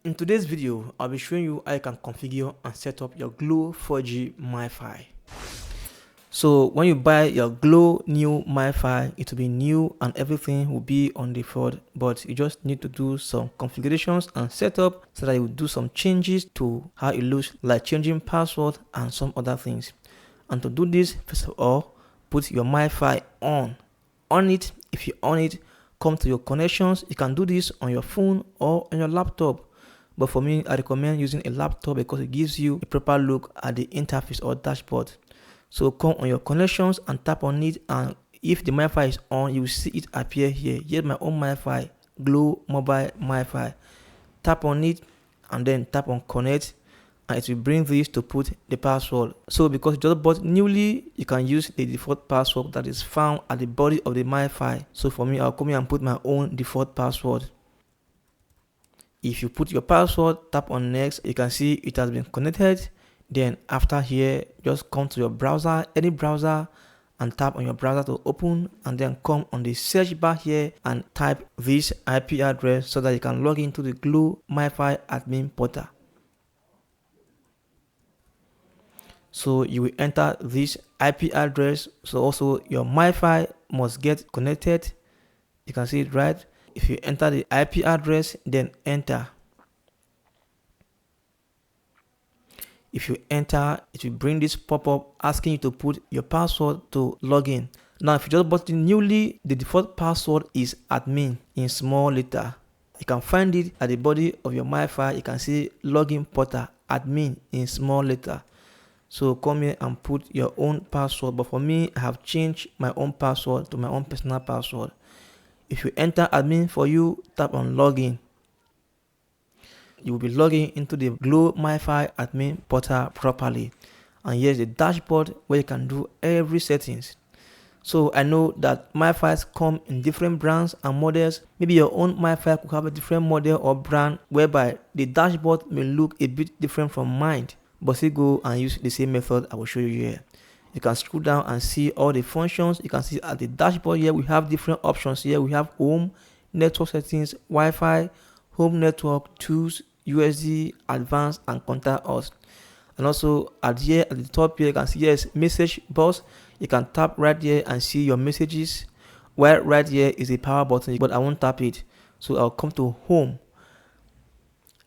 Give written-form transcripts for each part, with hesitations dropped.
In today's video, I'll be showing you how you can configure and set up your Glo 4G MiFi. So when you buy your Glo new MiFi, it will be new and everything will be on default, but you just need to do some configurations and setup so that you will do some changes to how it looks, like changing password and some other things. And to do this, first of all, put your MiFi on it. If you on it, come to your connections. You can do this on your phone or on your laptop. But for me, I recommend using a laptop because it gives you a proper look at the interface or dashboard. So come on your connections and tap on it, and if the MiFi is on, you will see it appear here. Here's my own MiFi, Glo Mobile MiFi. Tap on it and then tap on connect, and it will bring this to put the password. So because you just bought newly, you can use the default password that is found at the body of the MiFi. So for me, I'll come here and put my own default password. If you put your password, tap on next, you can see it has been connected. Then after here, just come to your browser, any browser, and tap on your browser to open, and then come on the search bar here and type this IP address so that you can log into the Glo MiFi admin portal. So you will enter this IP address. So also your MiFi must get connected. You can see it right. If you enter the IP address, then enter. If you enter, it will bring this pop-up asking you to put your password to log in. Now, if you just bought it newly, the default password is admin in small letter. You can find it at the body of your MiFi. You can see login portal admin in small letter. So come here and put your own password. But for me, I have changed my own password to my own personal password. If you enter admin for you, tap on login. You will be logging into the Glo MiFi admin portal properly. And here's the dashboard where you can do every settings. So I know that MiFis come in different brands and models. Maybe your own MiFi could have a different model or brand whereby the dashboard may look a bit different from mine. But still go and use the same method I will show you here. You can scroll down and see all the functions. You can see at the dashboard here we have different options. Here we have home, network settings, Wi-Fi, home network, tools, USSD, advanced, and contact us. And also at the top here you can see yes, message box. You can tap right here and see your messages. While right here is a power button, but I won't tap it. So I'll come to home.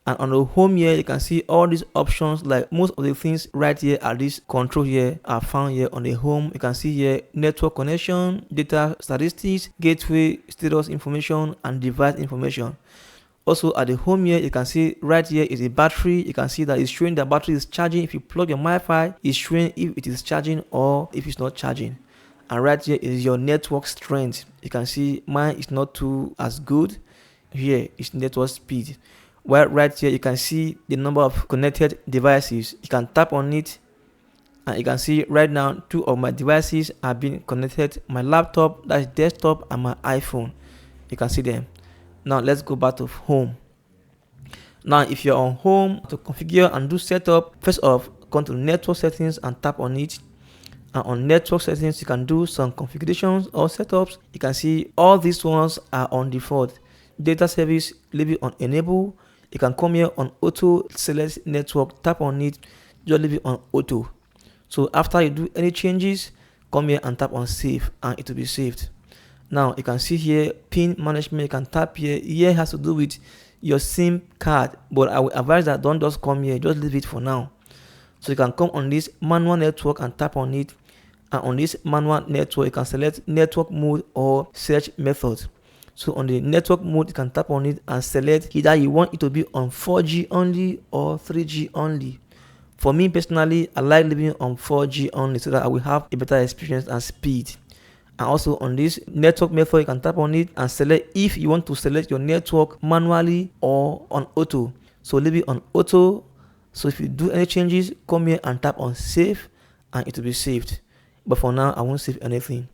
And on the home here, you can see all these options. Like most of the things right here at this control here are found here on the home. You can see here network connection, data statistics, gateway status information, and device information. Also at the home here, you can see right here is a battery. You can see that it's showing the battery is charging. If you plug your MiFi, it's showing if it is charging or if it's not charging. And right here is your network strength. You can see mine is not too as good. Here is network speed. Well, right here you can see the number of connected devices. You can tap on it and you can see right now 2 of my devices are being connected. My laptop, that's desktop, and my iPhone. You can see them. Now let's go back to home. Now if you're on home, to configure and do setup, first off come to network settings and tap on it. And on network settings you can do some configurations or setups. You can see all these ones are on default. Data service, leave it on enable. You can come here on auto, select network, tap on it, just leave it on auto. So after you do any changes, come here and tap on save and it will be saved. Now you can see here pin management. You can tap here. Here has to do with your SIM card, but I will advise that don't just come here, just leave it for now. So you can come on this manual network and tap on it, and on this manual network you can select network mode or search method. So on the network mode, you can tap on it and select either you want it to be on 4G only or 3G only. For me personally, I like leaving on 4G only so that I will have a better experience and speed. And also on this network method, you can tap on it and select if you want to select your network manually or on auto. So leave it on auto. So if you do any changes, come here and tap on save and it will be saved. But for now, I won't save anything.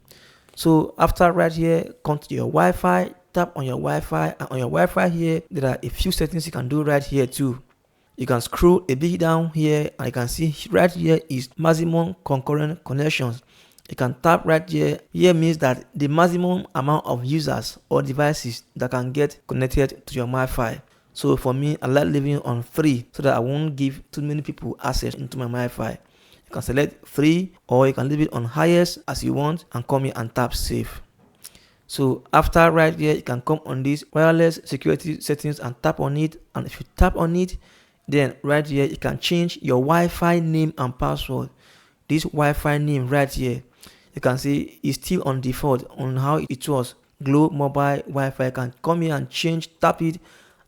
So after right here, come to your Wi-Fi, tap on your Wi-Fi, and on your Wi-Fi here, there are a few settings you can do right here too. You can scroll a bit down here and you can see right here is maximum concurrent connections. You can tap right here. Here means that the maximum amount of users or devices that can get connected to your MiFi. So for me, I like leaving on free so that I won't give too many people access into my MiFi. You can select free or you can leave it on highest as you want and come here and tap save. So after right here, you can come on this wireless security settings and tap on it. And if you tap on it, then right here, you can change your Wi-Fi name and password. This Wi-Fi name right here, you can see it's still on default on how it was. Glo Mobile Wi-Fi. You can come here and change, tap it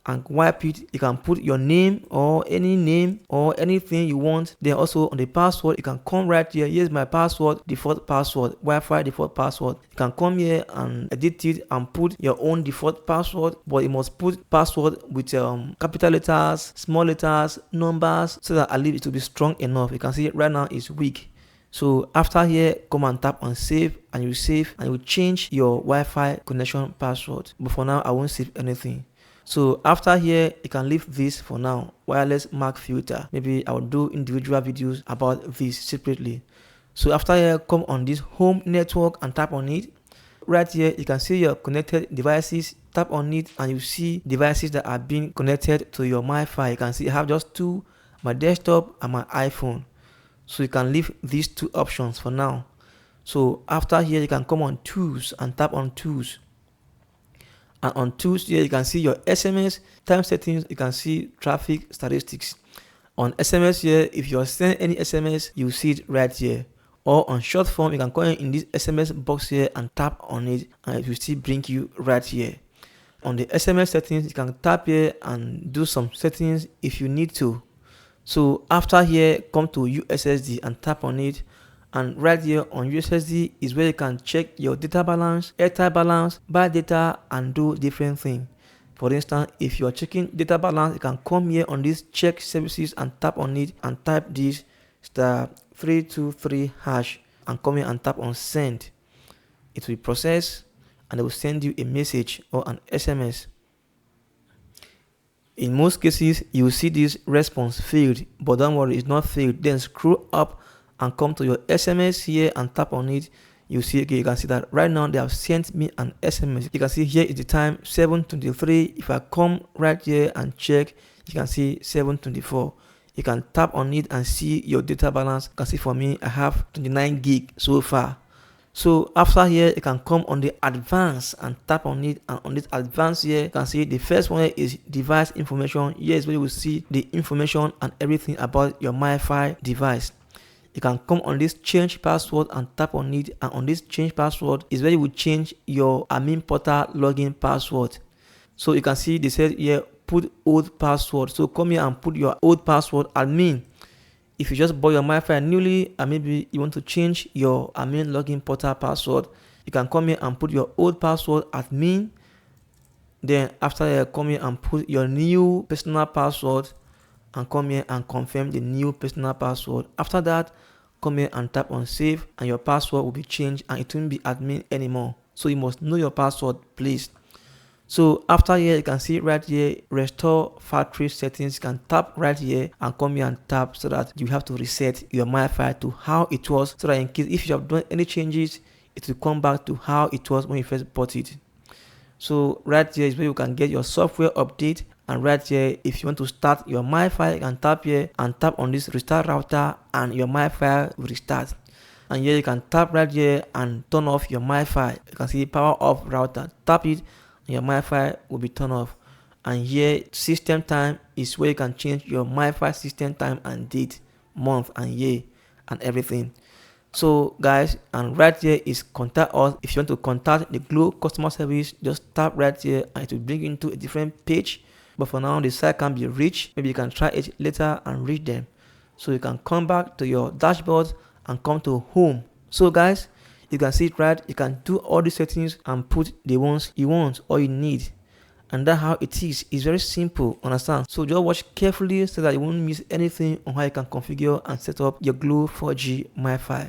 and wipe it. You can put your name or anything you want. Then also on the password, you can come right here. Here's my password, default password, Wi-Fi default password. You can come here and edit it and put your own default password, but you must put password with capital letters, small letters, numbers, so that at least it will be strong enough. You can see right now it's weak. So after here, come and tap on save, and you save and you change your Wi-Fi connection password. But for now, I won't save anything. So after here, you can leave this for now, wireless mark filter. Maybe I will do individual videos about this separately. So after here, come on this home network and tap on it. Right here, you can see your connected devices. Tap on it and you see devices that are being connected to your MiFi. You can see I have just two, my desktop and my iPhone. So you can leave these two options for now. So after here, you can come on tools and tap on tools. And on tools here, you can see your SMS, time settings, you can see traffic statistics. On SMS here, if you're sending any SMS, you see it right here. Or on short form, you can go in this SMS box here and tap on it and it will still bring you right here. On the SMS settings, you can tap here and do some settings if you need to. So after here, come to USSD and tap on it. And right here on USSD is where you can check your data balance, airtime balance, buy data and do different things. For instance, if you are checking data balance, you can come here on this check services and tap on it and type this *323# and come here and tap on send. It will process and it will send you a message or an SMS. In most cases, you will see this response failed, but don't worry, it's not failed. Then scroll up and come to your SMS here and tap on it. You see, okay, you can see that right now they have sent me an SMS. You can see here is the time 7:23. If I come right here and check, you can see 7:24. You can tap on it and see your data balance. You can see for me, I have 29 gig so far. So after here, you can come on the advanced and tap on it, and on this advanced here, you can see the first one is device information. Here is where you will see the information and everything about your MiFi device. You can come on this change password and tap on it, and on this change password is where you will change your admin portal login password. So you can see they said here put old password. So come here and put your old password admin. If you just bought your MiFi newly and maybe you want to change your admin login portal password, you can come here and put your old password admin. Then after you come here and put your new personal password and come here and confirm the new personal password. After that, come here and tap on save and your password will be changed and it won't be admin anymore. So you must know your password, please. So after here, you can see right here, restore factory settings. You can tap right here and come here and tap so that you have to reset your MiFi to how it was, so that in case if you have done any changes, it will come back to how it was when you first bought it. So right here is where you can get your software update. And right here, if you want to start your MiFi, you can tap here and tap on this restart router and your MiFi will restart. And here you can tap right here and turn off your MiFi. You can see power off router. Tap it and your MiFi will be turned off. And here system time is where you can change your MiFi system time and date, month and year and everything. So guys, and right here is contact us. If you want to contact the Glo customer service, just tap right here and it will bring you into a different page. But for now, the site can be reached. Maybe you can try it later and reach them. So you can come back to your dashboard and come to home. So guys, you can see it right. You can do all the settings and put the ones you want or you need. And that's how it is. It's very simple, understand? So just watch carefully so that you won't miss anything on how you can configure and set up your Glo 4G MiFi.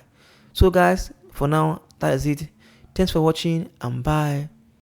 So guys, for now, that is it. Thanks for watching and bye.